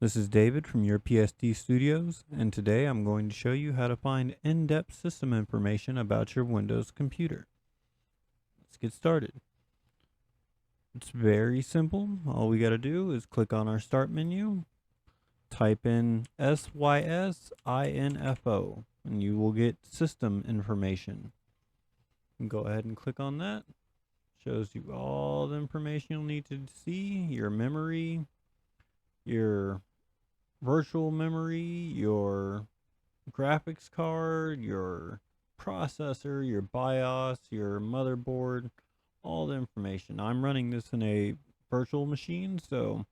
This is David from YourPST Studios, and today I'm going to show you how to find in-depth system information about your Windows computer. Let's get started. It's very simple. All we got to do is click on our Start menu, type in SYSINFO, and you will get system information. And go ahead and click on that. Shows you all the information you'll need to see, your memory, your virtual memory, your graphics card, your processor, your BIOS, your motherboard, all the information. I'm running this in a virtual machine, so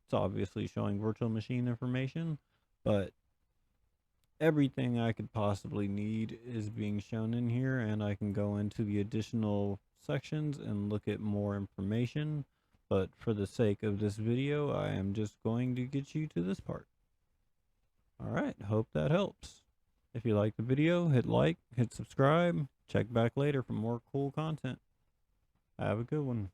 it's obviously showing virtual machine information, but everything I could possibly need is being shown in here, and I can go into the additional sections and look at more information. But for the sake of this video, I am just going to get you to this part. Alright, hope that helps. If you like the video, hit like, hit subscribe, check back later for more cool content. Have a good one.